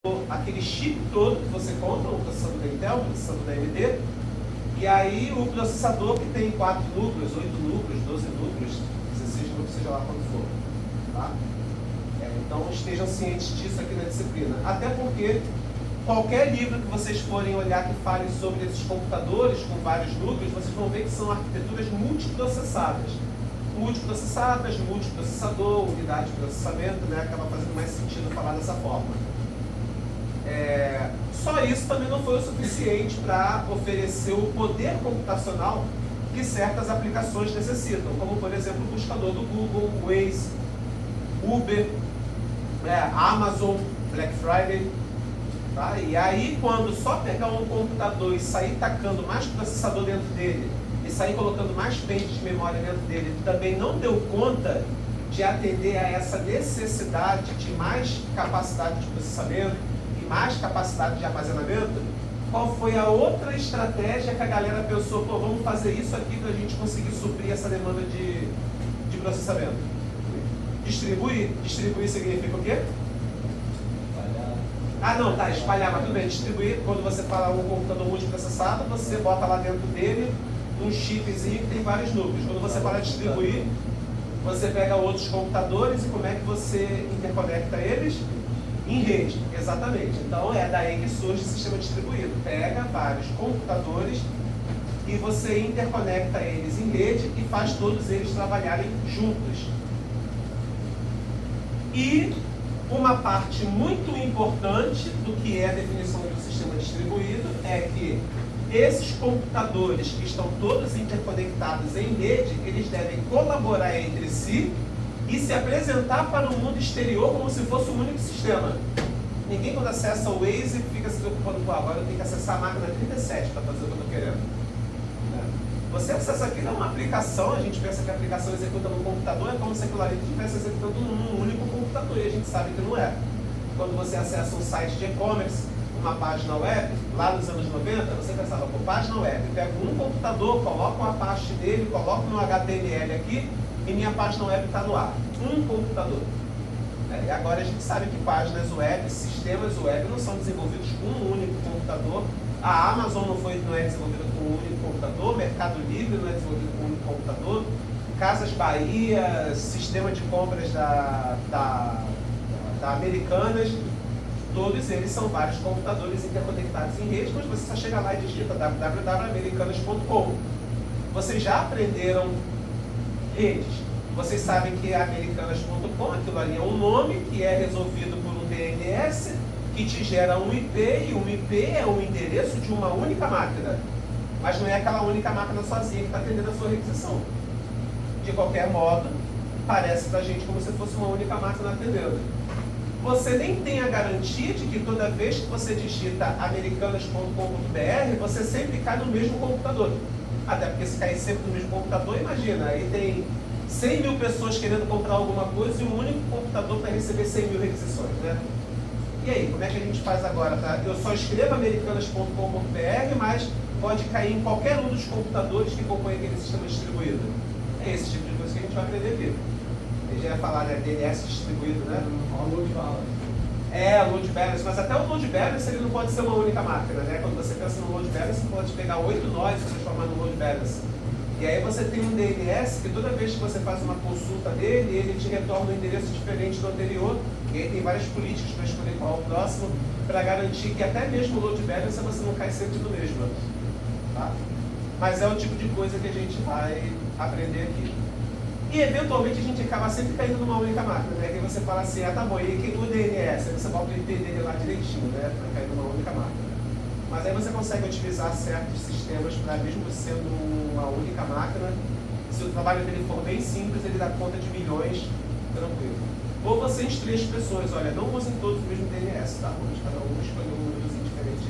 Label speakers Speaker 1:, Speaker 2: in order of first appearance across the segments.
Speaker 1: aquele chip todo que você compra, o processador da Intel, o processador da AMD, e aí o processador que tem 4 núcleos, 8 núcleos, 12 núcleos, 16 núcleos, seja lá quando for. Tá? Então estejam cientes disso aqui na disciplina. Até porque qualquer livro que vocês forem olhar que fale sobre esses computadores com vários núcleos, vocês vão ver que são arquiteturas multiprocessadas. Multiprocessadas, multiprocessador, unidade de processamento, né? Acaba fazendo mais sentido falar dessa forma. Só isso também não foi o suficiente para oferecer o poder computacional que certas aplicações necessitam, como por exemplo o buscador do Google, Waze, Uber, Amazon, Black Friday. Tá? E aí quando só pegar um computador e sair tacando mais processador dentro dele, e sair colocando mais pentes de memória dentro dele, também não deu conta de atender a essa necessidade de mais capacidade de processamento e mais capacidade de armazenamento, qual foi a outra estratégia que a galera pensou, pô, vamos fazer isso aqui para a gente conseguir suprir essa demanda de processamento? Distribuir. Distribuir significa o quê? Espalhar, mas tudo bem. Distribuir, quando você fala um computador multiprocessado, você bota lá dentro dele um chipzinho que tem vários núcleos. Quando você fala distribuir, você pega outros computadores e como é que você interconecta eles? Em rede, exatamente. Então é daí que surge o sistema distribuído. Pega vários computadores e você interconecta eles em rede e faz todos eles trabalharem juntos. E uma parte muito importante do que é a definição de um sistema distribuído é que esses computadores que estão todos interconectados em rede, eles devem colaborar entre si e se apresentar para o mundo exterior como se fosse um único sistema. Ninguém quando acessa o Waze fica se preocupando com agora eu tenho que acessar a máquina 37 para fazer o que eu estou querendo. Você acessa aquilo, é uma aplicação, a gente pensa que a aplicação executa no computador, é como se aquilo ali estivesse executando num único computador, e a gente sabe que não é. Quando você acessa um site de e-commerce, uma página web, lá nos anos 90, você pensava, pô, página web, eu pego um computador, coloco uma parte dele, coloco no HTML aqui, e minha página web está no ar. Um computador. E agora a gente sabe que páginas web, sistemas web não são desenvolvidos com um único computador. A Amazon não é desenvolvida com um único computador, Mercado Livre não é desenvolvido com um único computador, Casas Bahia, sistema de compras da Americanas, todos eles são vários computadores interconectados em rede, mas você só chega lá e digita www.americanas.com. Vocês já aprenderam redes. Vocês sabem que é americanas.com, aquilo ali é um nome que é resolvido por um DNS, que te gera um IP, e um IP é o endereço de uma única máquina. Mas não é aquela única máquina sozinha que está atendendo a sua requisição. De qualquer modo, parece para a gente como se fosse uma única máquina atendendo. Você nem tem a garantia de que toda vez que você digita americanas.com.br, você sempre cai no mesmo computador. Até porque se cair sempre no mesmo computador, imagina, aí tem 100 mil pessoas querendo comprar alguma coisa e um único computador para receber 100 mil requisições, né? E aí, como é que a gente faz agora? Tá? Eu só escrevo americanas.com.br, mas pode cair em qualquer um dos computadores que compõem aquele sistema distribuído. É esse tipo de coisa que a gente vai aprender aqui. Eu já ia falar, né? DNS distribuído, né?
Speaker 2: Load
Speaker 1: load balance, mas até o load balance ele não pode ser uma única máquina, né? Quando você pensa no load balance, você pode pegar 8 nós e transformar no load balance. E aí você tem um DNS que toda vez que você faz uma consulta dele, ele te retorna um endereço diferente do anterior. E aí tem várias políticas para escolher qual é o próximo, para garantir que até mesmo o load balance você não cai sempre no mesmo. Tá? Mas é o tipo de coisa que a gente vai aprender aqui. E eventualmente a gente acaba sempre caindo numa única máquina, né? Que você fala assim, tá bom, e o DNS? Aí você bota o IP dele lá direitinho, né? Para cair numa única máquina. Mas aí você consegue utilizar certos sistemas para, mesmo sendo uma única máquina, se o trabalho dele for bem simples, ele dá conta de milhões tranquilo. Ou você instrui as pessoas, olha, não usem todos o mesmo DNS, tá? Vamos cada um escolher um númerozinho diferente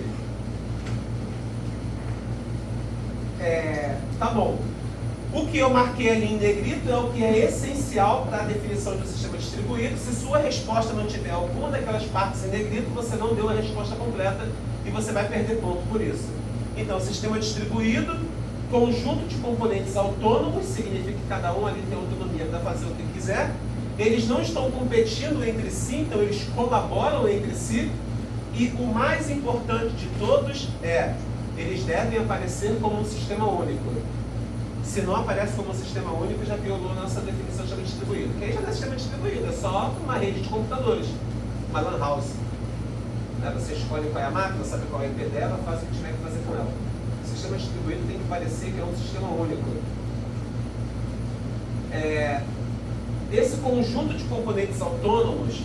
Speaker 1: aí. Tá bom. O que eu marquei ali em negrito é o que é essencial para a definição de um sistema distribuído. Se sua resposta não tiver alguma daquelas partes em negrito, você não deu a resposta completa e você vai perder ponto por isso. Então, sistema distribuído, conjunto de componentes autônomos, significa que cada um ali tem autonomia para fazer o que quiser. Eles não estão competindo entre si, então eles colaboram entre si. E o mais importante de todos é, eles devem aparecer como um sistema único. Se não aparece como um sistema único, já violou nossa definição de sistema distribuído. Que aí já não é sistema distribuído, é só uma rede de computadores, uma LAN house. Você escolhe qual é a máquina, sabe qual é o IP dela, faz o que tiver que fazer com ela. O sistema distribuído tem que parecer que é um sistema único. Esse conjunto de componentes autônomos,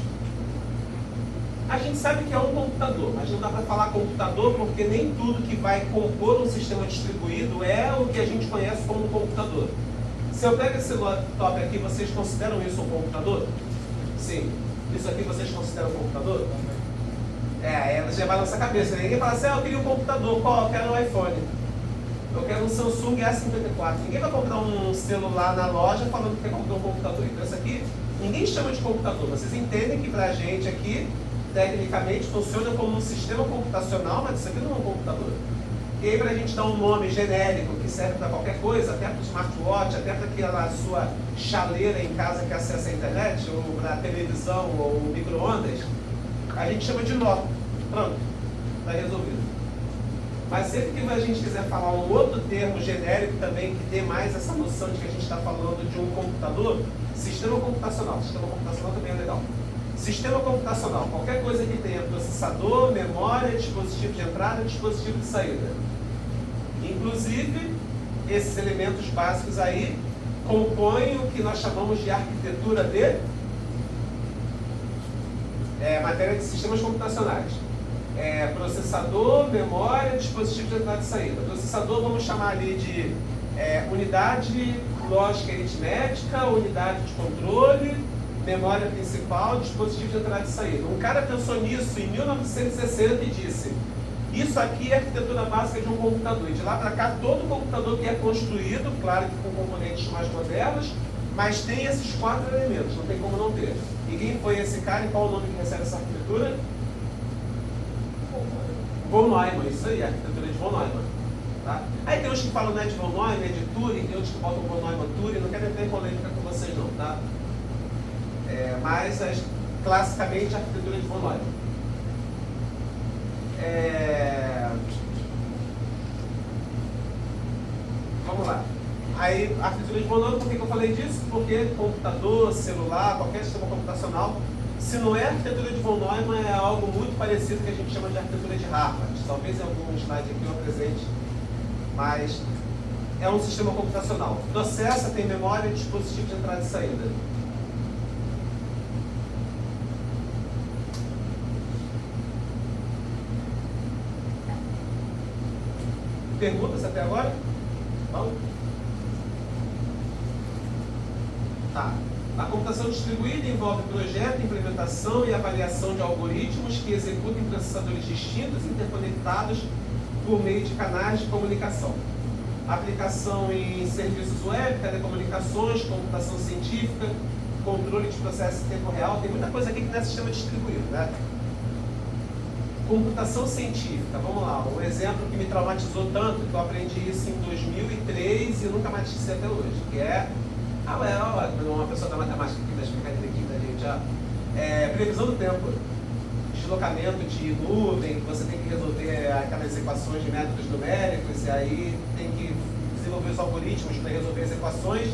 Speaker 1: a gente sabe que é um computador, mas não dá para falar computador porque nem tudo que vai compor um sistema distribuído é o que a gente conhece como um computador. Se eu pego esse laptop aqui, vocês consideram isso um computador? Sim. Isso aqui vocês consideram um computador? Ela já vai na nossa cabeça. Ninguém fala assim, eu queria um computador, qual? Eu quero um iPhone. Eu quero um Samsung A54. Ninguém vai comprar um celular na loja falando que quer comprar um computador. Então isso aqui, ninguém chama de computador. Vocês entendem que pra gente aqui, tecnicamente, funciona como um sistema computacional, mas isso aqui não é um computador. E aí, para a gente dar um nome genérico que serve para qualquer coisa, até para o smartwatch, até para aquela sua chaleira em casa que acessa a internet, ou para a televisão, ou micro-ondas, a gente chama de nó. Pronto, está resolvido. Mas sempre que a gente quiser falar um outro termo genérico também, que dê mais essa noção de que a gente está falando de um computador, sistema computacional. Sistema computacional também é legal. Sistema computacional, qualquer coisa que tenha processador, memória, dispositivo de entrada e dispositivo de saída. Inclusive, esses elementos básicos aí compõem o que nós chamamos de arquitetura de matéria de sistemas computacionais. Processador, memória, dispositivo de entrada e saída. Processador vamos chamar ali de unidade lógica aritmética, unidade de controle, memória principal, dispositivo de entrada e saída. Um cara pensou nisso em 1960 e disse, isso aqui é a arquitetura básica de um computador. E de lá para cá, todo computador que é construído, claro que com componentes mais modernos, mas tem esses 4 elementos, não tem como não ter. E quem foi esse cara e qual o nome que recebe essa arquitetura? Von Neumann, isso aí, a arquitetura de Von Neumann. Tá? Aí tem uns que falam, de Von Neumann, de Turing, tem outros que botam Von Neumann Turing, não quero entrar em polêmica com vocês não, tá? Mas classicamente a arquitetura de Von Neumann. Vamos lá. Aí a arquitetura de Von Neumann, por que eu falei disso? Porque computador, celular, qualquer sistema computacional, se não é a arquitetura de Von Neumann, é algo muito parecido que a gente chama de arquitetura de Harvard. Talvez em algum slide aqui eu apresente, mas é um sistema computacional. Processa, tem memória e dispositivo de entrada e saída. Perguntas até agora? Vamos? Tá. A computação distribuída envolve projeto, implementação e avaliação de algoritmos que executam em processadores distintos e interconectados por meio de canais de comunicação. Aplicação em serviços web, telecomunicações, computação científica, controle de processos em tempo real. Tem muita coisa aqui que não é sistema distribuído, né? Computação científica, vamos lá, um exemplo que me traumatizou tanto que eu aprendi isso em 2003 e nunca mais esqueci até hoje, que é uma pessoa da matemática aqui, das brincadeiras aqui da gente já, previsão do tempo, deslocamento de nuvem, que você tem que resolver aquelas equações de métodos numéricos e aí tem que desenvolver os algoritmos para resolver as equações,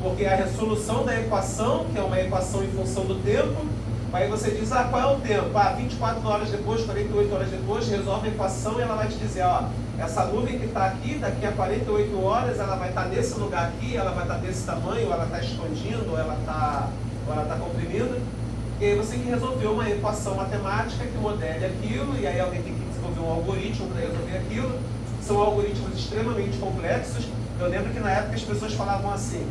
Speaker 1: porque a resolução da equação, que é uma equação em função do tempo, aí você diz, qual é o tempo? 24 horas depois, 48 horas depois, resolve a equação e ela vai te dizer, essa nuvem que está aqui, daqui a 48 horas, ela vai estar nesse lugar aqui, ela vai estar desse tamanho, ou ela está expandindo, ou ela está comprimindo. E aí você tem que resolver uma equação matemática que modele aquilo, e aí alguém tem que desenvolver um algoritmo para resolver aquilo. São algoritmos extremamente complexos. Eu lembro que na época as pessoas falavam assim,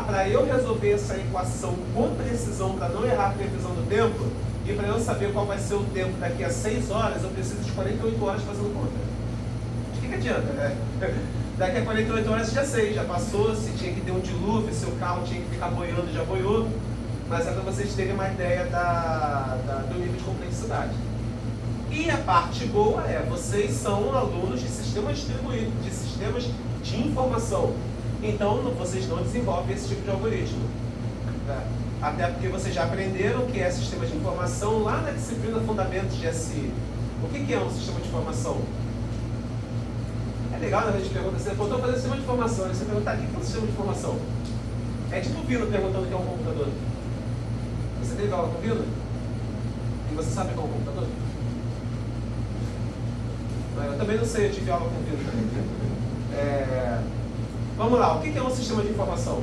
Speaker 1: para eu resolver essa equação com precisão, para não errar a previsão do tempo, e para eu saber qual vai ser o tempo daqui a 6 horas, eu preciso de 48 horas fazendo conta. De que adianta, né? Daqui a 48 horas já sei, já passou, se tinha que ter um dilúvio, se o carro tinha que ficar boiando, já boiou. Mas é para vocês terem uma ideia do nível de complexidade. E a parte boa vocês são alunos de sistemas distribuídos, de sistemas de informação. Então, vocês não desenvolvem esse tipo de algoritmo. Tá? Até porque vocês já aprenderam o que é sistema de informação lá na disciplina Fundamentos de SI. O que é um sistema de informação? É legal, né, a gente pergunta, você voltou a fazer sistema de informação, aí você pergunta, o que é um sistema de informação? É tipo o Vino perguntando o que é um computador. Você teve aula com o Vino? E você sabe o que é um computador? Eu também não sei, eu tive aula com o Vino também. Vamos lá, o que é um sistema de informação?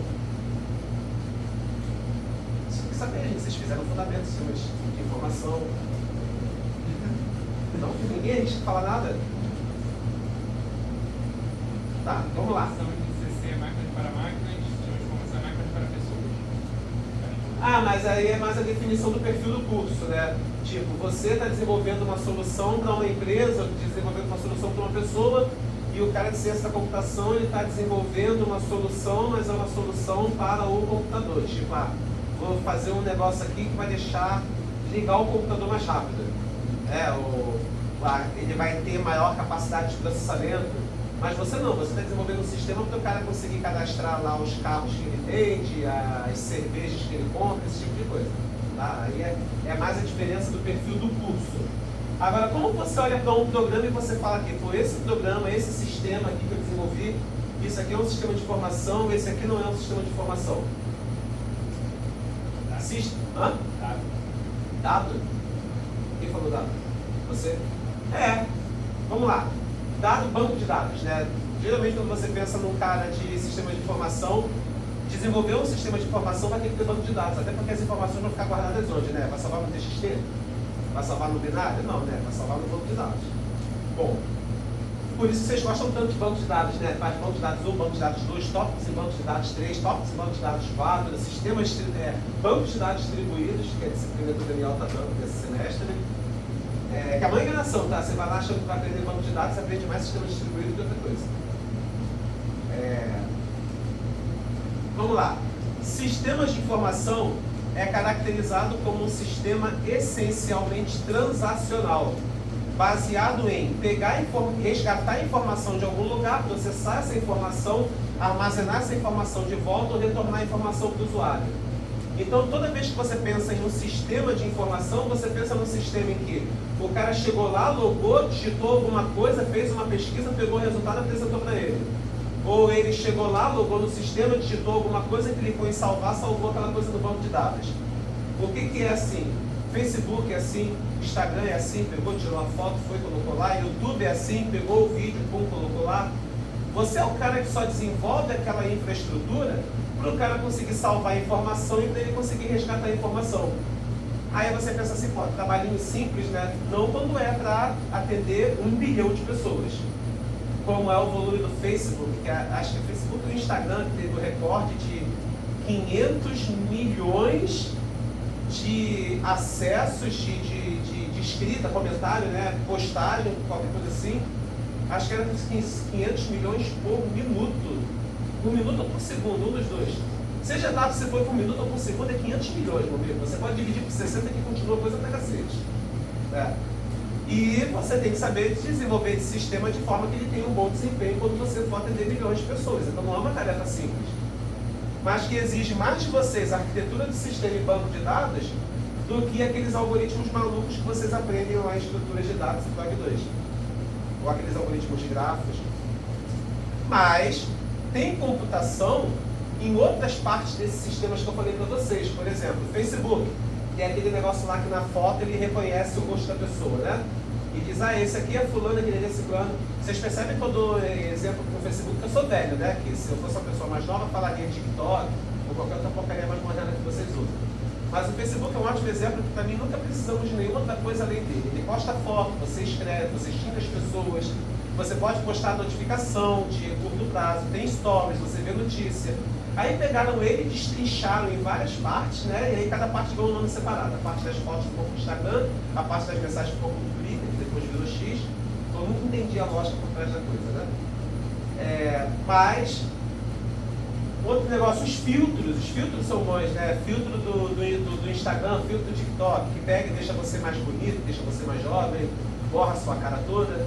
Speaker 1: Você tem que saber, gente, vocês fizeram o fundamento de sistemas de informação. Não, ninguém a gente fala nada. Tá, vamos lá.
Speaker 2: CC é máquinas para máquinas, sistema de informação é máquinas para pessoas.
Speaker 1: Ah, mas aí é mais a definição do perfil do curso, né? Tipo, você está desenvolvendo uma solução para uma empresa, desenvolvendo uma solução para uma pessoa, e o cara de ciência da computação ele está desenvolvendo uma solução, mas é uma solução para o computador. Tipo, vou fazer um negócio aqui que vai deixar ligar o computador mais rápido. Ele vai ter maior capacidade de processamento, mas você não, você está desenvolvendo um sistema para o cara conseguir cadastrar lá os carros que ele vende, as cervejas que ele compra, esse tipo de coisa. Tá? Aí é mais a diferença do perfil do curso. Agora, como você olha para um programa e você fala que esse programa, esse sistema aqui que eu desenvolvi, isso aqui é um sistema de informação, esse aqui não é um sistema de informação?
Speaker 2: Dado.
Speaker 1: Dado? Quem falou dado? Você? Vamos lá. Dado, banco de dados, né? Geralmente quando você pensa num cara de sistema de informação, desenvolver um sistema de informação vai ter que ter banco de dados, até porque as informações vão ficar guardadas onde, né? Vai salvar no TXT? Vai salvar no binário? Não, né? Vai salvar no banco de dados. Bom, por isso vocês gostam tanto de banco de dados, né? Faz banco de dados 1, banco de dados 2, tópicos em banco de dados 3, tópicos em banco de dados 4, sistemas, bancos de dados distribuídos, que é a disciplina que o Daniel está dando nesse semestre. Que é uma enganação, tá? Você vai lá achando que vai aprender banco de dados, você aprende mais sistema distribuído do que outra coisa. Vamos lá. Sistemas de informação é caracterizado como um sistema essencialmente transacional, baseado em resgatar informação de algum lugar, processar essa informação, armazenar essa informação de volta ou retornar a informação para o usuário. Então, toda vez que você pensa em um sistema de informação, você pensa num sistema em que o cara chegou lá, logou, digitou alguma coisa, fez uma pesquisa, pegou o resultado e apresentou para ele. Ou ele chegou lá, logou no sistema, digitou alguma coisa, clicou em salvar, salvou aquela coisa do banco de dados. O que é assim? Facebook é assim, Instagram é assim, pegou, tirou a foto, foi, colocou lá, YouTube é assim, pegou o vídeo, colocou lá. Você é o cara que só desenvolve aquela infraestrutura para o cara conseguir salvar a informação e para ele conseguir resgatar a informação. Aí você pensa assim, pô, trabalhinho simples, né? Não quando é para atender 1 bilhão de pessoas. Como é o volume do Facebook, que acho que o Facebook e o Instagram que teve o recorde de 500 milhões de acessos, de escrita, comentário, né? Postagem, qualquer coisa assim. Acho que era 500 milhões por minuto. 1 minuto ou por segundo, um dos dois. Seja dado se foi por minuto ou por segundo, é 500 milhões, meu amigo. Você pode dividir por 60 que continua coisa pra cacete. E você tem que saber desenvolver esse sistema de forma que ele tenha um bom desempenho quando você for atender milhões de pessoas. Então não é uma tarefa simples. Mas que exige mais de vocês a arquitetura de sistema e banco de dados do que aqueles algoritmos malucos que vocês aprendem lá em estruturas de dados e PAG 2. Ou aqueles algoritmos de grafos. Mas tem computação em outras partes desses sistemas que eu falei para vocês. Por exemplo, o Facebook, que é aquele negócio lá que na foto ele reconhece o rosto da pessoa, né? E diz, esse aqui é fulano, aquele é ciclano. Vocês percebem que eu dou exemplo com o Facebook, que eu sou velho, né? Que se eu fosse uma pessoa mais nova, falaria TikTok ou qualquer outra porcaria mais moderna que vocês usam. Mas o Facebook é um ótimo exemplo que para mim nunca precisamos de nenhuma outra coisa além dele. Ele posta foto, você escreve, você xinga as pessoas, você pode postar notificação de curto prazo, tem stories, você vê notícia. Aí pegaram ele e destrincharam em várias partes, né? E aí cada parte ganhou um nome separado. A parte das fotos ficou para o Instagram, a parte das mensagens ficou para o Twitter, que depois virou X. Então eu nunca entendi a lógica por trás da coisa, né? Mas, outro negócio, os filtros são bons, né? Filtro do Instagram, filtro do TikTok, que pega e deixa você mais bonito, deixa você mais jovem, borra a sua cara toda.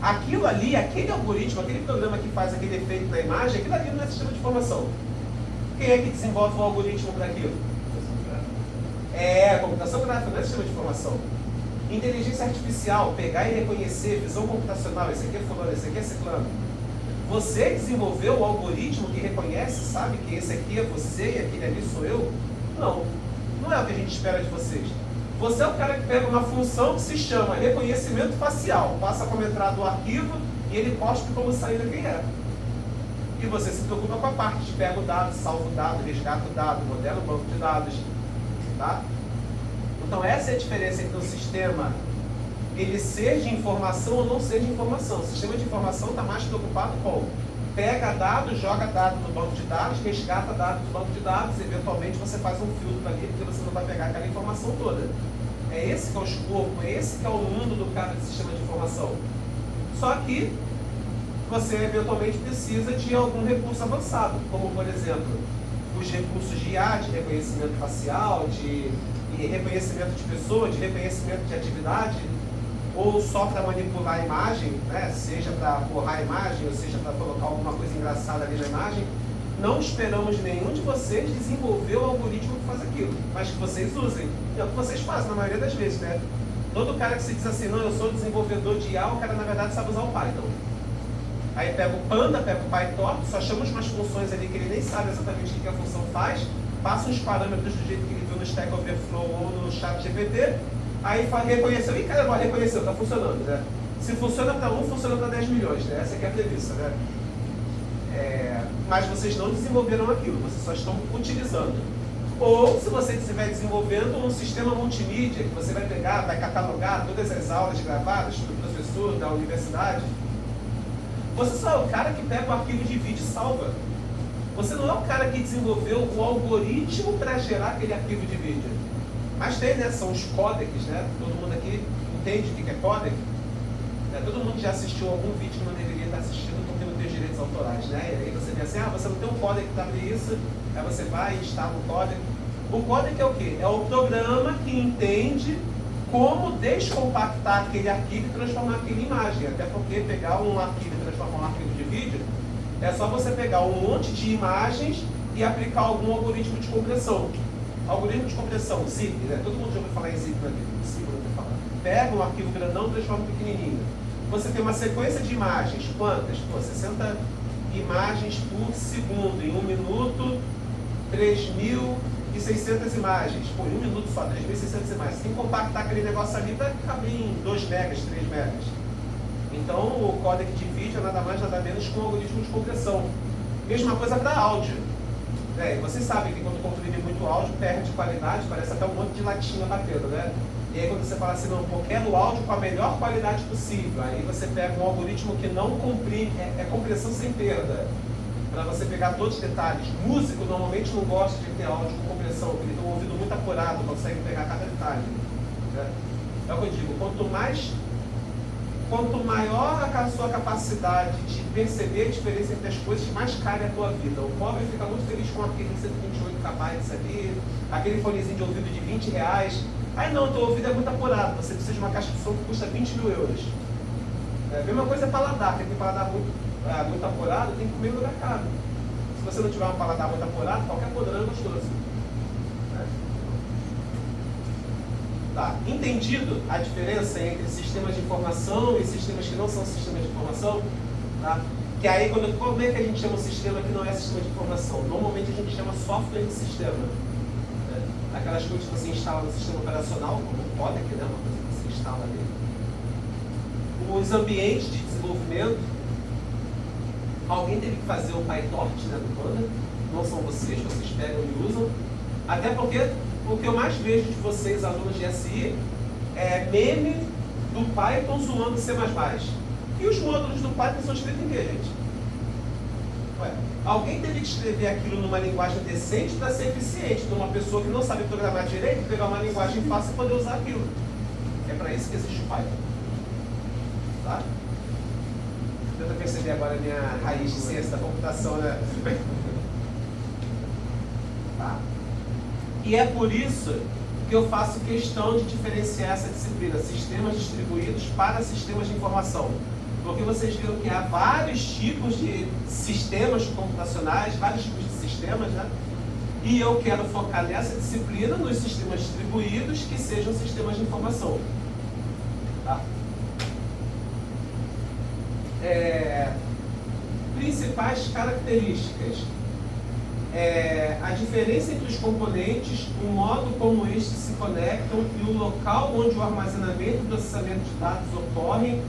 Speaker 1: Aquilo ali, aquele algoritmo, aquele programa que faz aquele efeito na imagem, aquilo ali não é sistema de informação. Quem é que desenvolve o algoritmo para aquilo? Computação gráfica, não é sistema de informação. Inteligência artificial, pegar e reconhecer, visão computacional, esse aqui é fulano, esse aqui é ciclano. Você desenvolveu o algoritmo que reconhece, sabe que esse aqui é você e aquele ali sou eu? Não, não é o que a gente espera de vocês. Você é o cara que pega uma função que se chama reconhecimento facial, passa como entrada do arquivo e ele posta como saída quem é. E você se preocupa com a parte de pega o dado, salva o dado, resgata o dado, modela o banco de dados. Tá? Então essa é a diferença entre um sistema ele ser de informação ou não ser de informação. O sistema de informação está mais preocupado com pega dados, joga dados no banco de dados, resgata dados do banco de dados, eventualmente você faz um filtro ali, porque você não vai pegar aquela informação toda. É esse que é o escopo, é esse que é o mundo do cara de sistema de informação. Só que você eventualmente precisa de algum recurso avançado, como por exemplo, os recursos de IA, de reconhecimento facial, de reconhecimento de pessoa, de reconhecimento de atividade, ou só para manipular a imagem, né? Seja para borrar a imagem, ou seja para colocar alguma coisa engraçada ali na imagem. Não esperamos nenhum de vocês desenvolver o algoritmo que faz aquilo, mas que vocês usem. É o que vocês fazem na maioria das vezes, né? Todo cara que se diz assim, não, eu sou desenvolvedor de IA, o cara na verdade sabe usar o Python. Aí pega o Panda, pega o PyTorch, só chama umas funções ali que ele nem sabe exatamente o que a função faz, passa uns parâmetros do jeito que ele viu no Stack Overflow ou no ChatGPT, aí reconheceu, e cara, agora reconheceu, está funcionando, né? Se funciona para 1, funciona para 10 milhões, né? Essa aqui é a premissa, né? Mas vocês não desenvolveram aquilo, vocês só estão utilizando. Ou se você estiver desenvolvendo um sistema multimídia, que você vai pegar, vai catalogar todas as aulas gravadas do professor da universidade, você só é o cara que pega o arquivo de vídeo e salva. Você não é o cara que desenvolveu o algoritmo para gerar aquele arquivo de vídeo. Mas tem, né? São os códecs, né? Todo mundo aqui entende o que é códec? Todo mundo já assistiu algum vídeo que não deveria estar assistindo porque não tem os direitos autorais, né? E aí você vê assim, você não tem um códec para abrir isso, aí você vai e instala o códec. O códec é o quê? É o programa que entende como descompactar aquele arquivo e transformar aquilo em imagem. Até porque pegar um arquivo e transformar um arquivo de vídeo, é só você pegar um monte de imagens e aplicar algum algoritmo de compressão. Algoritmo de compressão, zip, né? Todo mundo já ouviu falar em zip na vida, possível não ter falado. Pega um arquivo grandão e transforma pequenininho. Você tem uma sequência de imagens, quantas? 60 imagens por segundo, em 1 minuto, 3.600 imagens. Pô, em 1 minuto só, 3.600 imagens. Você tem que compactar aquele negócio ali para caber em 2 megas, 3 megas. Então, o códec de vídeo é nada mais, nada menos que um algoritmo de compressão. Mesma coisa para áudio. Vocês sabem que quando comprime muito áudio, perde qualidade, parece até um monte de latinha batendo, né? E aí quando você fala assim, não, eu quero o áudio com a melhor qualidade possível, aí você pega um algoritmo que não comprime, é compressão sem perda, para você pegar todos os detalhes. Músico normalmente não gosta de ter áudio com compressão, porque ele tem um ouvido muito apurado, consegue pegar cada detalhe. Né? É o que eu digo, quanto maior a sua capacidade de perceber a diferença entre as coisas, mais cara é a tua vida. O pobre fica muito feliz com aquele 128 KB ali, aquele fonezinho de ouvido de R$20. Aí não, teu ouvido é muito apurado, você precisa de uma caixa de som que custa 20 mil euros. A mesma coisa é paladar, quem tem paladar muito apurado tem que comer no lugar caro. Se você não tiver um paladar muito apurado, qualquer podrão é gostoso. Tá. Entendido a diferença entre sistemas de informação e sistemas que não são sistemas de informação? Tá? Que aí, como é que a gente chama um sistema que não é sistema de informação? Normalmente a gente chama software de sistema. Né? Aquelas coisas que você instala no sistema operacional, como o codec, né? Uma coisa que você instala ali. Os ambientes de desenvolvimento, alguém teve que fazer o PyTorch, né, do Panda, não são vocês pegam e usam. Até porque o que eu mais vejo de vocês, alunos de SI, é meme do Python zoando C++. E os módulos do Python são escritos em quê, gente? Alguém teve que escrever aquilo numa linguagem decente para ser eficiente. Então, uma pessoa que não sabe programar direito, pegar uma linguagem fácil e poder usar aquilo. É para isso que existe o Python. Tá? Tenta perceber agora a minha raiz de ciência da computação, né? Tá? E é por isso que eu faço questão de diferenciar essa disciplina, sistemas distribuídos para sistemas de informação. Porque vocês viram que há vários tipos de sistemas computacionais, vários tipos de sistemas, né? E eu quero focar nessa disciplina nos sistemas distribuídos que sejam sistemas de informação. Principais características. A diferença entre os componentes, o modo como estes se conectam e o local onde o armazenamento e processamento de dados ocorrem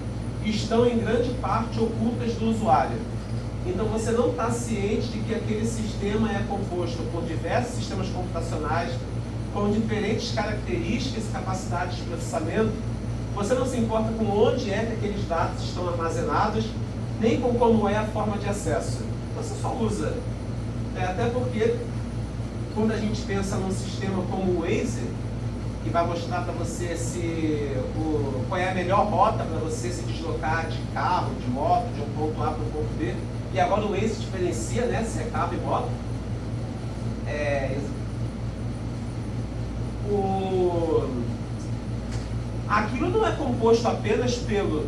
Speaker 1: estão em grande parte ocultas do usuário. Então você não está ciente de que aquele sistema é composto por diversos sistemas computacionais com diferentes características e capacidades de processamento. Você não se importa com onde é que aqueles dados estão armazenados, nem com como é a forma de acesso. Você só usa. Até porque, quando a gente pensa num sistema como o Waze, que vai mostrar para você qual é a melhor rota para você se deslocar de carro, de moto, de um ponto A para um ponto B, e agora o Waze diferencia, né, se é carro e moto. Aquilo não é composto apenas pelo...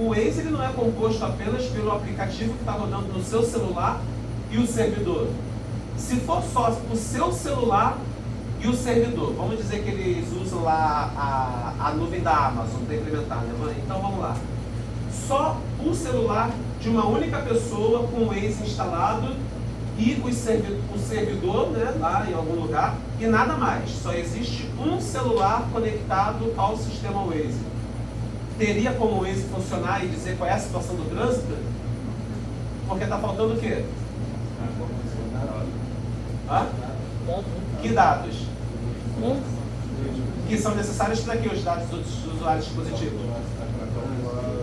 Speaker 1: O Waze ele não é composto apenas pelo aplicativo que está rodando no seu celular e o servidor. Se for só o seu celular e o servidor, vamos dizer que eles usam lá a nuvem da Amazon para implementar, né, mãe? Então vamos lá. Só o celular de uma única pessoa com o Waze instalado e o servidor, né, lá em algum lugar, e nada mais. Só existe um celular conectado ao sistema Waze. Teria como o Waze funcionar e dizer qual é a situação do trânsito? Porque está faltando o quê? Que dados? Que são necessários para quê? Os dados dos usuários dispositivos?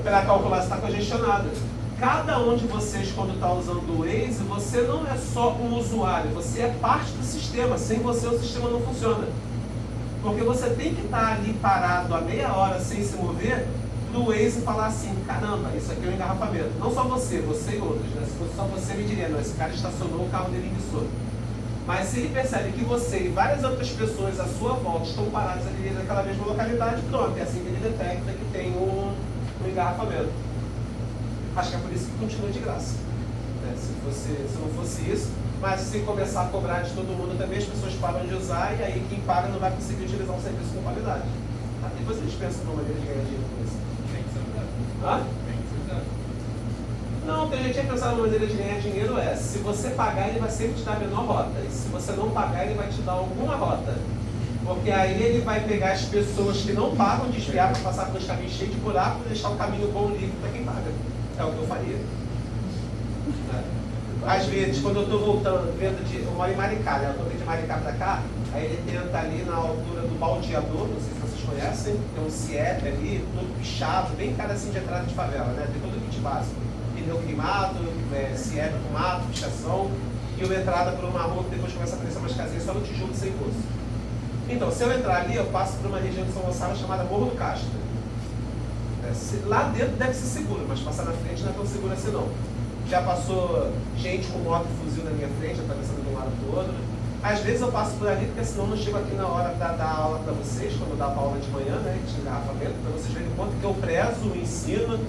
Speaker 1: Para calcular se está congestionado. Cada um de vocês, quando está usando o Waze, você não é só um usuário, você é parte do sistema. Sem você, o sistema não funciona. Porque você tem que estar ali parado a meia hora sem se mover, no Waze falar assim, caramba, isso aqui é um engarrafamento. Não só você e outros, né? Se fosse só você, me diria, não, esse cara estacionou, o carro dele enguiçou. Mas se ele percebe que você e várias outras pessoas à sua volta estão paradas ali naquela mesma localidade, pronto, é assim que ele detecta que tem um engarrafamento. Acho que é por isso que continua de graça. Né? Se não fosse isso, mas se começar a cobrar de todo mundo também, as pessoas param de usar e aí quem paga não vai conseguir utilizar um serviço com qualidade. Tá? Depois eles pensam numa maneira de ganhar dinheiro com isso.
Speaker 2: Tem que ser usado.
Speaker 1: Hã?
Speaker 2: Tem que ser usado.
Speaker 1: Não, o que a gente tinha pensado numa maneira de ganhar dinheiro é, se você pagar, ele vai sempre te dar a menor rota. E se você não pagar, ele vai te dar alguma rota. Porque aí ele vai pegar as pessoas que não pagam, desviar para passar pelos caminhos cheios de buraco e deixar o caminho bom livre para quem paga. É o que eu faria. Às vezes, quando eu estou voltando, eu moro em Maricá, né? Eu estou vindo de Maricá para cá, aí ele tenta ali na altura do Baldeador, não sei se vocês conhecem, tem um CIEP ali, todo pichado, bem cara assim de entrada de favela, né? Tem todo o kit básico. Pneu queimado, CIEP com mato, pichação, e uma entrada por uma rua que depois começa a aparecer umas casinhas só no tijolo sem poço. Então, se eu entrar ali, eu passo por uma região de São Gonçalo chamada Morro do Castro. Lá dentro deve ser seguro, mas passar na frente não é tão seguro assim não. Já passou gente com moto e fuzil na minha frente, atravessando de um lado para o outro. Às vezes eu passo por ali, porque senão eu não chego aqui na hora para dar aula para vocês, quando eu dava aula de manhã, né, de engarrafamento, para vocês verem o quanto que eu prezo o ensino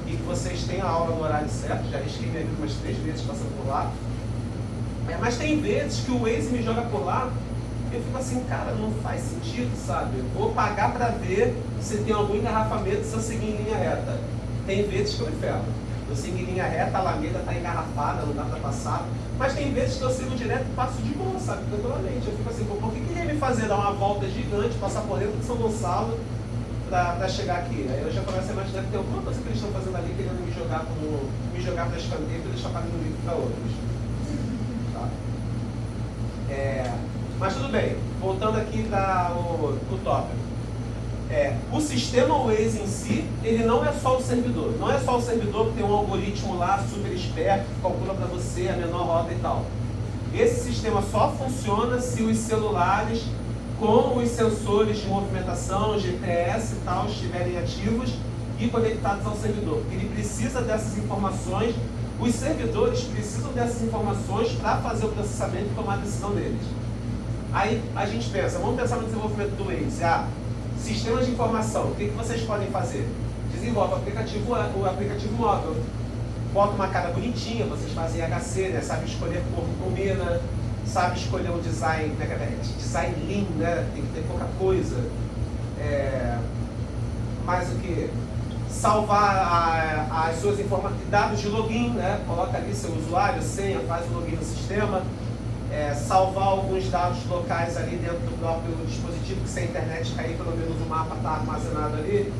Speaker 1: e que vocês tenham a aula no horário certo. Já risquei minha vida umas 3 vezes passando por lá. Mas tem vezes que o Waze me joga por lá, eu fico assim, cara, não faz sentido, sabe? Eu vou pagar para ver se tem algum engarrafamento se eu seguir em linha reta. Tem vezes que eu me ferro. Eu sigo em linha reta, a Alameda está engarrafada, não dá para passar. Mas tem vezes que eu sigo direto e passo de boa, sabe? Tranquilamente. Eu fico assim, por que ele ia me fazer dar uma volta gigante, passar por dentro de São Gonçalo para chegar aqui? Aí eu já começo a imaginar que tem alguma coisa que eles estão fazendo ali, querendo me jogar para escanteio e deixar caminho livre para outros. Tá? Mas tudo bem, voltando aqui para o tópico. O sistema Waze em si, ele não é só o servidor. Não é só o servidor que tem um algoritmo lá super esperto, que calcula para você a menor rota e tal. Esse sistema só funciona se os celulares com os sensores de movimentação, GPS e tal, estiverem ativos e conectados ao servidor. Ele precisa dessas informações, os servidores precisam dessas informações para fazer o processamento e tomar a decisão deles. Aí a gente pensa, vamos pensar no desenvolvimento do Waze. Sistemas de informação, o que vocês podem fazer? Desenvolve o aplicativo móvel. Bota uma cara bonitinha, vocês fazem HC, né? Sabe escolher cor que combina, sabe escolher um design, design lean, né? Tem que ter pouca coisa. Mais o que? salvar as suas dados de login, né? Coloca ali seu usuário, senha, faz o login no sistema, salvar alguns dados locais ali dentro do próprio dispositivo, que se a internet cair, pelo menos o mapa está armazenado ali.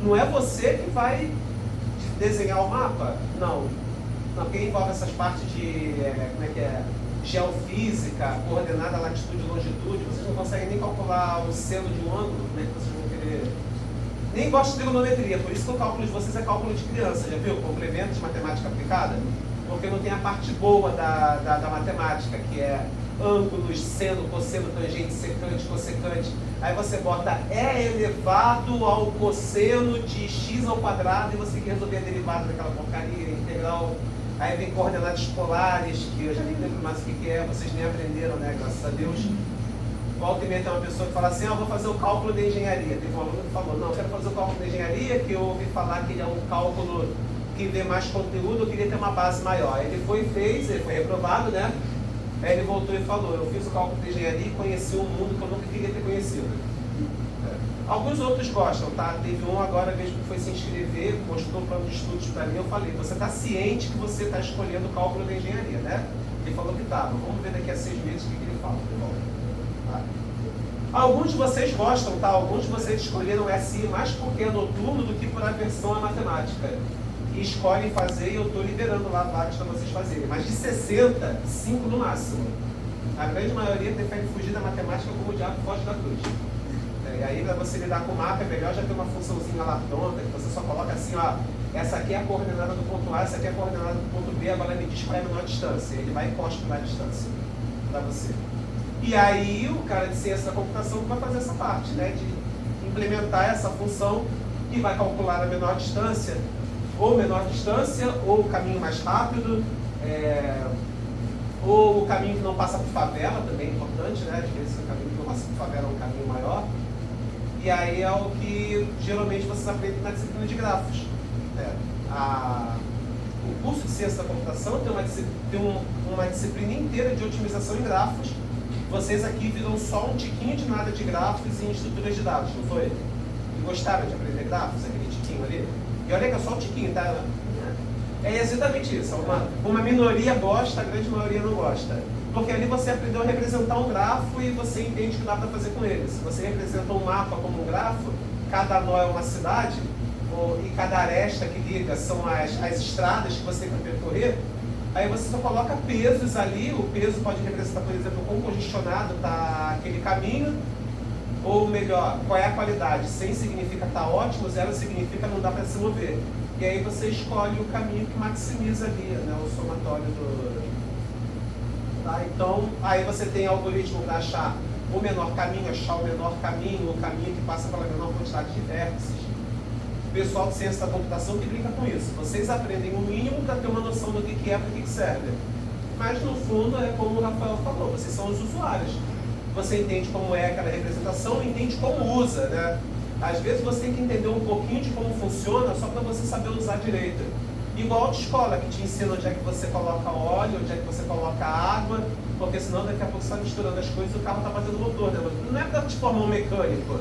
Speaker 1: Não é você que vai desenhar o mapa, não. Não, quem envolve essas partes de, geofísica, coordenada, latitude e longitude, vocês não conseguem nem calcular o seno de um ângulo, como é que vocês vão querer? Nem gosto de trigonometria, por isso que o cálculo de vocês é cálculo de criança, já viu? Complemento de matemática aplicada, porque não tem a parte boa da matemática, que é ângulos, seno, cosseno, tangente, secante, cossecante. Aí você bota E elevado ao cosseno de x ao quadrado e você tem que resolver a derivada daquela porcaria, integral. Aí vem coordenadas polares, que eu já nem lembro mais o que é, vocês nem aprenderam, né? Graças a Deus. Volta e meia tem uma pessoa que fala assim, vou fazer o cálculo de engenharia. Teve um aluno que falou, não, eu quero fazer o cálculo de engenharia, que eu ouvi falar que ele é um cálculo que vê mais conteúdo, eu queria ter uma base maior. Ele foi e fez, ele foi reprovado, né? Aí ele voltou e falou, eu fiz o cálculo de engenharia e conheci um mundo que eu nunca queria ter conhecido. Alguns outros gostam, tá? Teve um agora mesmo que foi se inscrever, mostrou o plano de estudos para mim, eu falei, você está ciente que você está escolhendo o cálculo de engenharia, né? Ele falou que estava. Vamos ver daqui a 6 meses o que ele fala. Tá? Alguns de vocês gostam, tá? Alguns de vocês escolheram SI mais porque é noturno do que por aversão à matemática. E escolhem fazer, e eu estou liberando lá vários para vocês fazerem. Mas de 60, 5 no máximo. A grande maioria prefere fugir da matemática como o diabo foge da cruz. E aí, para você lidar com o mapa, é melhor já ter uma funçãozinha lá pronta, que você só coloca assim, ó, essa aqui é a coordenada do ponto A, essa aqui é a coordenada do ponto B, agora me diz qual é a menor distância. Ele vai e cospe a distância para você. E aí, o cara de ciência da computação vai fazer essa parte, né, de implementar essa função que vai calcular a menor distância, ou o caminho mais rápido, ou o caminho que não passa por favela, também é importante, né, às vezes o caminho que não passa por favela é um caminho maior. E aí é o que geralmente vocês aprendem na disciplina de grafos. O curso de ciência da computação tem uma disciplina inteira de otimização em grafos. Vocês aqui viram só um tiquinho de nada de grafos e estruturas de dados, não foi? E gostaram de aprender grafos, aquele tiquinho ali? E olha que é só um tiquinho, tá? É exatamente isso. Uma minoria gosta, a grande maioria não gosta. Porque ali você aprendeu a representar um grafo e você entende o que dá para fazer com ele. Se você representa um mapa como um grafo, cada nó é uma cidade, e cada aresta que liga são as estradas que você tem para percorrer, aí você só coloca pesos ali, o peso pode representar, por exemplo, quão congestionado está aquele caminho, ou melhor, qual é a qualidade. 100 significa está ótimo, 0 significa não dá para se mover. E aí você escolhe o caminho que maximiza ali, né, o somatório do... Tá? Então, aí você tem algoritmo para achar o menor caminho, achar o menor caminho, o caminho que passa pela menor quantidade de vértices. O pessoal de ciência da computação que brinca com isso. Vocês aprendem o mínimo para ter uma noção do que é, para que serve. Mas no fundo é como o Rafael falou, vocês são os usuários. Você entende como é aquela representação e entende como usa, né? Às vezes você tem que entender um pouquinho de como funciona só para você saber usar direito. Igual a autoescola, que te ensina onde é que você coloca óleo, onde é que você coloca água, porque senão daqui a pouco você está misturando as coisas e o carro está fazendo motor, né? Mas não é para te formar um mecânico.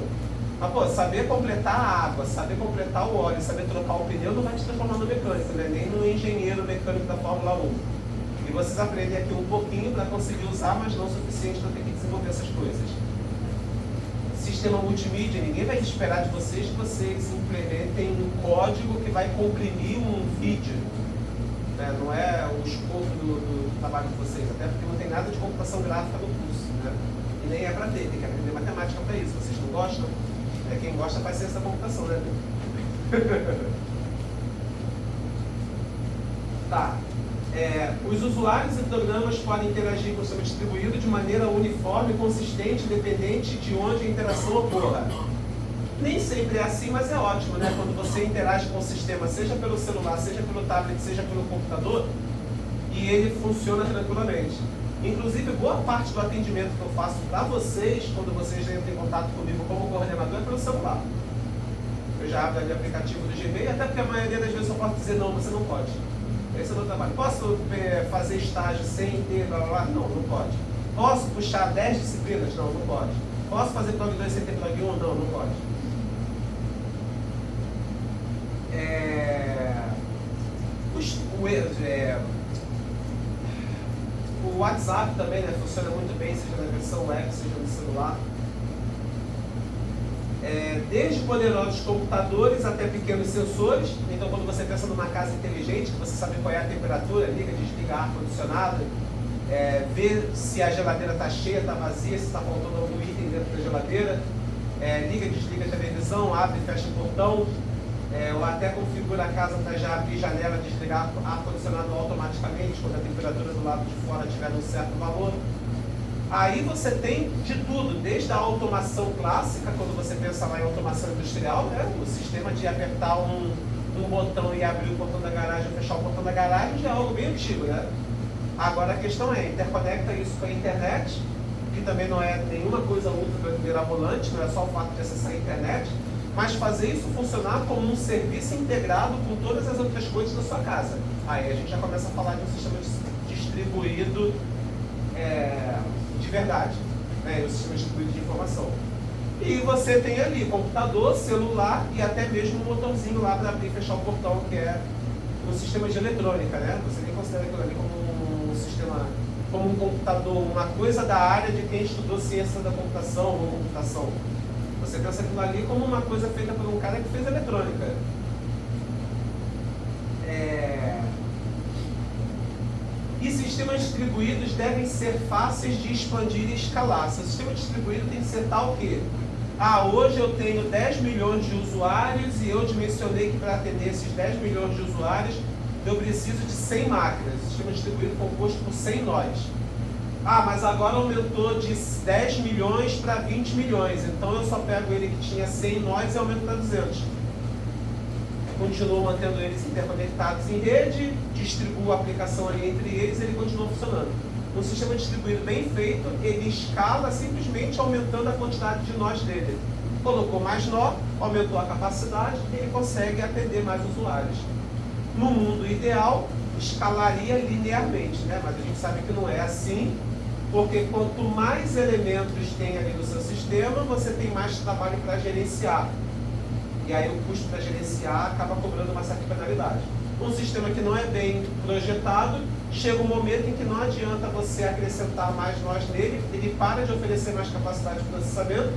Speaker 1: Mas, pô, saber completar a água, saber completar o óleo, saber trocar o pneu não vai te transformar no mecânico, né? Nem no engenheiro mecânico da Fórmula 1. E vocês aprendem aqui um pouquinho para conseguir usar, mas não o suficiente para ter que desenvolver essas coisas. Sistema multimídia, ninguém vai esperar de vocês que vocês implementem um código que vai comprimir um vídeo. Né? Não é o escopo do trabalho de vocês, até porque não tem nada de computação gráfica no curso. Né? E nem é para ter, tem que aprender matemática para isso. Vocês não gostam? Quem gosta faz ciência da computação, né? Tá. Os usuários e programas podem interagir com o sistema distribuído de maneira uniforme, consistente, independente de onde a interação ocorra. Nem sempre é assim, mas é ótimo, né? Quando você interage com o sistema, seja pelo celular, seja pelo tablet, seja pelo computador, e ele funciona tranquilamente. Inclusive, boa parte do atendimento que eu faço para vocês, quando vocês entram em contato comigo como coordenador, é pelo celular. Eu já abro ali o aplicativo do Gmail, até porque a maioria das vezes eu posso dizer, não, você não pode. Esse é o meu trabalho. Posso fazer estágio sem ter blá blá blá? Não, não pode. Posso puxar 10 disciplinas? Não, não pode. Posso fazer prog 2 sem ter prog 1? Não, não pode. WhatsApp também, né, funciona muito bem, seja na versão web, seja no celular. Desde poderosos computadores até pequenos sensores. Então, quando você pensa numa casa inteligente, que você sabe qual é a temperatura, liga, desliga ar-condicionado, vê se a geladeira está cheia, está vazia, se está faltando algum item dentro da geladeira, liga, desliga a televisão, abre e fecha o portão, ou até configura a casa para já abrir janela, desligar ar-condicionado automaticamente quando a temperatura do lado de fora estiver num certo valor. Aí você tem de tudo, desde a automação clássica, quando você pensa lá em automação industrial, né, o sistema de apertar um botão e abrir o portão da garagem, fechar o portão da garagem, já é algo bem antigo, né? Agora a questão é, interconecta isso com a internet, que também não é nenhuma coisa ultra mirabolante, não é só o fato de acessar a internet, mas fazer isso funcionar como um serviço integrado com todas as outras coisas da sua casa. Aí a gente já começa a falar de um sistema distribuído de verdade, né? O sistema distribuído de informação. E você tem ali computador, celular e até mesmo um botãozinho lá para abrir e fechar o portão, que é um sistema de eletrônica, né? Você nem considera aquilo ali como um sistema, como um computador, uma coisa da área de quem estudou ciência da computação ou computação. Você pensa aquilo ali como uma coisa feita por um cara que fez eletrônica. E sistemas distribuídos devem ser fáceis de expandir e escalar. Seu sistema distribuído tem que ser tal que hoje eu tenho 10 milhões de usuários e eu dimensionei que para atender esses 10 milhões de usuários eu preciso de 100 máquinas. O sistema distribuído composto por 100 nós. Mas agora aumentou de 10 milhões para 20 milhões. Então eu só pego ele que tinha 100 nós e aumento para 200. Continuo mantendo eles interconectados em rede, distribuo a aplicação ali entre eles e ele continua funcionando. Um sistema distribuído bem feito, ele escala simplesmente aumentando a quantidade de nós dele. Colocou mais nó, aumentou a capacidade e ele consegue atender mais usuários. No mundo ideal, escalaria linearmente, né? Mas a gente sabe que não é assim, porque quanto mais elementos tem ali no seu sistema, você tem mais trabalho para gerenciar. E aí o custo para gerenciar acaba cobrando uma certa penalidade. Um sistema que não é bem projetado, chega um momento em que não adianta você acrescentar mais nós nele, ele para de oferecer mais capacidade de processamento,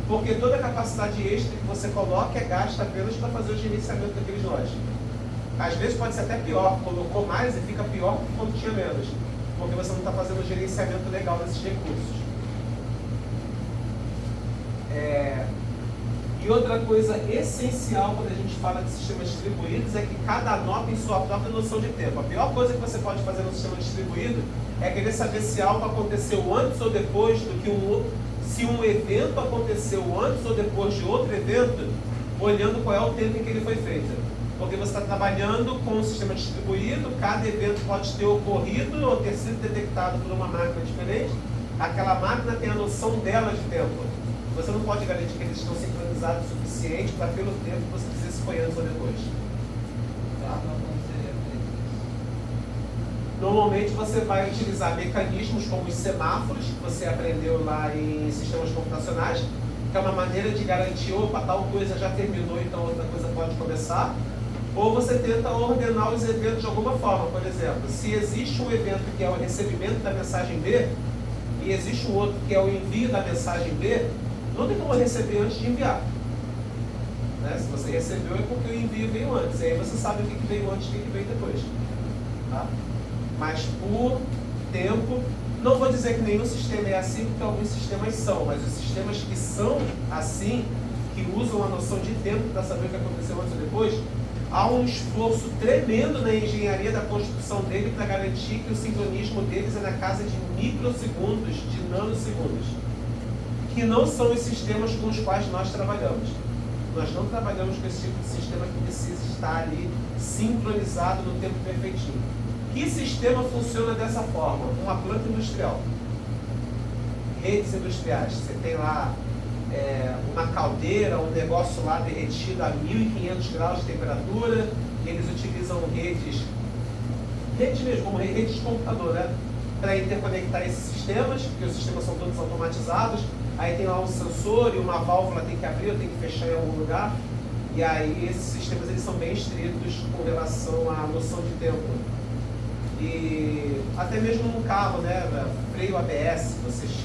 Speaker 1: porque toda a capacidade extra que você coloca é gasta apenas para fazer o gerenciamento daqueles nós. Às vezes pode ser até pior, colocou mais e fica pior do que quando tinha menos, porque você não está fazendo o gerenciamento legal desses recursos. E outra coisa essencial quando a gente fala de sistemas distribuídos é que cada nó tem sua própria noção de tempo. A pior coisa que você pode fazer no sistema distribuído é querer saber se algo aconteceu antes ou depois do que se um evento aconteceu antes ou depois de outro evento, olhando qual é o tempo em que ele foi feito. Porque você está trabalhando com um sistema distribuído, cada evento pode ter ocorrido ou ter sido detectado por uma máquina diferente, aquela máquina tem a noção dela de tempo. Você não pode garantir que eles estão sincronizados o suficiente para, pelo tempo, você dizer se foi antes ou depois. Tá? Normalmente você vai utilizar mecanismos como os semáforos, que você aprendeu lá em sistemas computacionais, que é uma maneira de garantir, opa, tal coisa já terminou, então outra coisa pode começar. Ou você tenta ordenar os eventos de alguma forma. Por exemplo, se existe um evento que é o recebimento da mensagem B, e existe um outro que é o envio da mensagem B, não tem como receber antes de enviar. Né? Se você recebeu é porque o envio veio antes. E aí você sabe o que veio antes e o que veio depois. Tá? Mas por tempo, não vou dizer que nenhum sistema é assim, porque alguns sistemas são, mas os sistemas que são assim, que usam a noção de tempo para saber o que aconteceu antes ou depois, há um esforço tremendo na engenharia da construção dele para garantir que o sincronismo deles é na casa de microsegundos, de nanosegundos, que não são os sistemas com os quais nós trabalhamos. Nós não trabalhamos com esse tipo de sistema que precisa estar ali sincronizado no tempo perfeitinho. Que sistema funciona dessa forma? Uma planta industrial. Redes industriais. Você tem lá uma caldeira, um negócio lá derretido a 1500 graus de temperatura, e eles utilizam redes mesmo, como redes de computador, né? Para interconectar esses sistemas, porque os sistemas são todos automatizados. Aí tem lá um sensor e uma válvula tem que abrir ou tem que fechar em algum lugar. E aí esses sistemas eles são bem estritos com relação à noção de tempo. E até mesmo no carro, né? Freio ABS,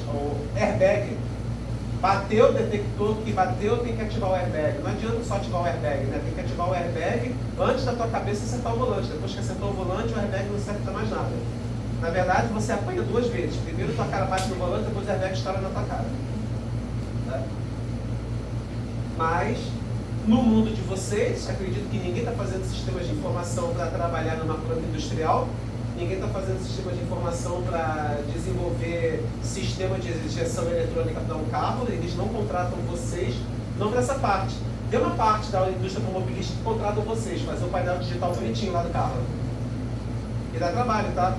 Speaker 1: o airbag. Bateu, detectou que bateu, tem que ativar o airbag. Não adianta só ativar o airbag, né? Tem que ativar o airbag antes da tua cabeça acertar o volante. Depois que acertou o volante, o airbag não serve para mais nada. Na verdade, você apanha duas vezes. Primeiro tua cara bate no volante, depois o airbag estoura na tua cara. Né? Mas, no mundo de vocês, acredito que ninguém está fazendo sistemas de informação para trabalhar numa planta industrial. Ninguém está fazendo sistema de informação para desenvolver sistema de injeção eletrônica para um carro. Eles não contratam vocês, não para essa parte. Tem uma parte da indústria automobilística que contratam vocês, fazer o painel digital bonitinho lá do carro. E dá trabalho, tá?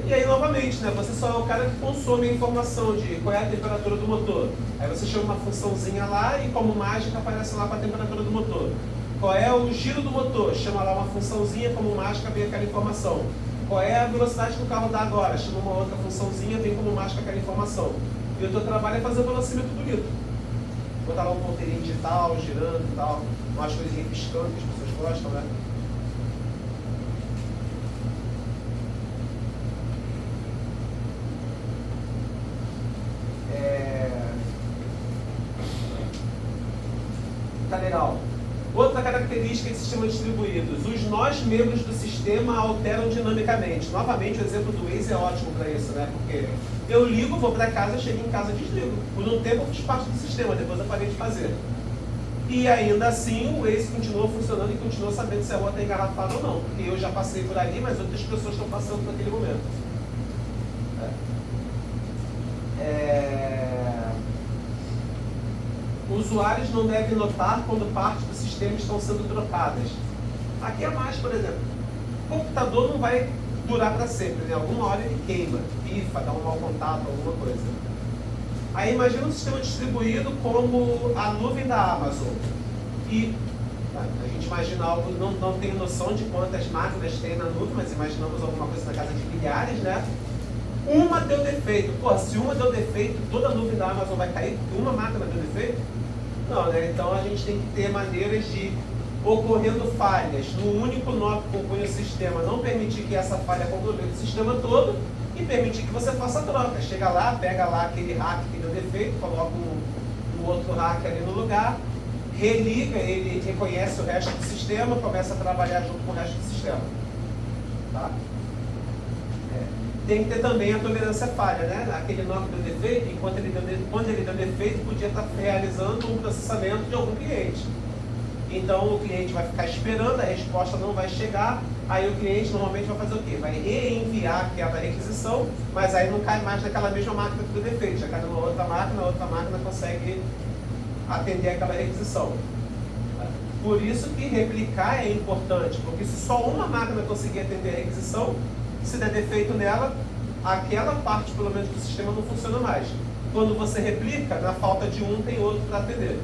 Speaker 1: E aí novamente, né? Você só é o cara que consome a informação de qual é a temperatura do motor. Aí você chama uma funçãozinha lá e como mágica aparece lá para a temperatura do motor. Qual é o giro do motor? Chama lá uma funçãozinha, como mágica vem aquela informação. Qual é a velocidade que o carro dá agora? Chama uma outra funçãozinha, vem como mágica aquela informação. E o teu trabalho é fazer o balanceamento bonito. Botar lá um ponteirinho digital, girando e tal, umas coisinhas piscando que as pessoas gostam, né? Tá legal. Outra característica de sistemas distribuídos, os nós membros do sistema alteram dinamicamente. Novamente, o exemplo do Waze é ótimo para isso, né? Porque eu ligo, vou para casa, chego em casa e desligo. Por um tempo eu fiz parte do sistema, depois eu parei de fazer. E ainda assim, o Waze continua funcionando e continua sabendo se a rua está engarrafada ou não. Porque eu já passei por ali, mas outras pessoas estão passando naquele momento. Usuários não devem notar quando partes do sistema estão sendo trocadas. Aqui é mais, por exemplo, o computador não vai durar para sempre, né? Alguma hora ele queima, pifa, dá um mau contato, alguma coisa. Aí imagina um sistema distribuído como a nuvem da Amazon. E a gente imagina algo, não tem noção de quantas máquinas tem na nuvem, mas imaginamos alguma coisa na casa de milhares, né? Uma deu defeito. Pô, se uma deu defeito, toda a nuvem da Amazon vai cair porque uma máquina deu defeito? Não, né? Então a gente tem que ter maneiras de, ocorrendo falhas no único nó que compõe o sistema, não permitir que essa falha comprometa o sistema todo e permitir que você faça a troca. Chega lá, pega lá aquele hack que deu defeito, coloca um outro hack ali no lugar, religa, ele reconhece o resto do sistema, começa a trabalhar junto com o resto do sistema. Tá? Tem que ter também a tolerância à falha, né? Aquele nó que deu defeito, quando ele deu defeito, podia estar realizando um processamento de algum cliente. Então o cliente vai ficar esperando, a resposta não vai chegar, aí o cliente normalmente vai fazer o quê? Vai reenviar aquela requisição, mas aí não cai mais naquela mesma máquina que deu defeito, já cai numa outra máquina, a outra máquina consegue atender aquela requisição. Por isso que replicar é importante, porque se só uma máquina conseguir atender a requisição, se der defeito nela, aquela parte, pelo menos, do sistema não funciona mais. Quando você replica, na falta de um, tem outro para atender.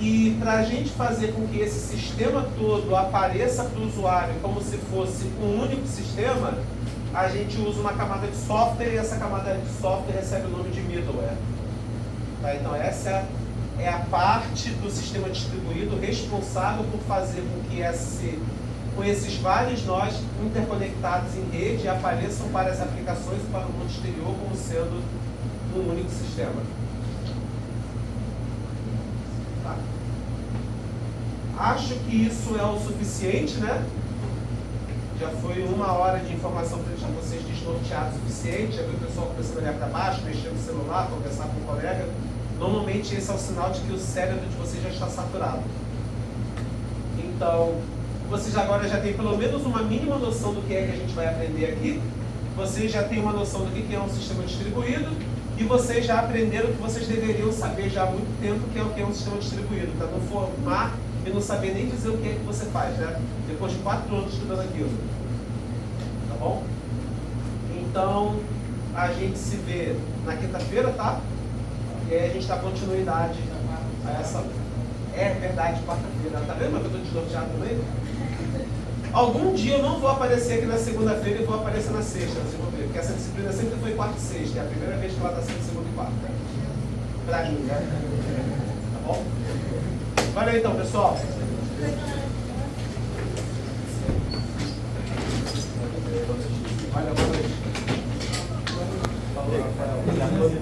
Speaker 1: E para a gente fazer com que esse sistema todo apareça para o usuário como se fosse um único sistema, a gente usa uma camada de software e essa camada de software recebe o nome de middleware. Tá? Então essa é a parte do sistema distribuído responsável por fazer com que com esses vários nós interconectados em rede apareçam para as aplicações e para o mundo exterior como sendo um único sistema. Tá? Acho que isso é o suficiente, né? Já foi 1 hora de informação para deixar vocês desnorteados o suficiente. Já viu o pessoal começando a olhar para baixo, mexer no celular, conversar com um colega. Normalmente esse é o sinal de que o cérebro de vocês já está saturado. Então, vocês agora já têm pelo menos uma mínima noção do que é que a gente vai aprender aqui. Vocês já têm uma noção do que é um sistema distribuído. E vocês já aprenderam o que vocês deveriam saber já há muito tempo, que é o que é um sistema distribuído. Para não formar e não saber nem dizer o que é que você faz, né? Depois de 4 anos estudando aquilo. Tá bom? Então, a gente se vê na quinta-feira, tá? E aí a gente dá continuidade a essa... É verdade, quarta-feira. Tá vendo que eu estou desnorteado também? Algum dia eu não vou aparecer aqui na segunda-feira e vou aparecer na sexta, vocês vão ver. Porque essa disciplina sempre foi quarta e sexta. É a primeira vez que ela está sendo segunda e quarta. Pra mim, né? Tá bom? Valeu então, pessoal.
Speaker 3: coisa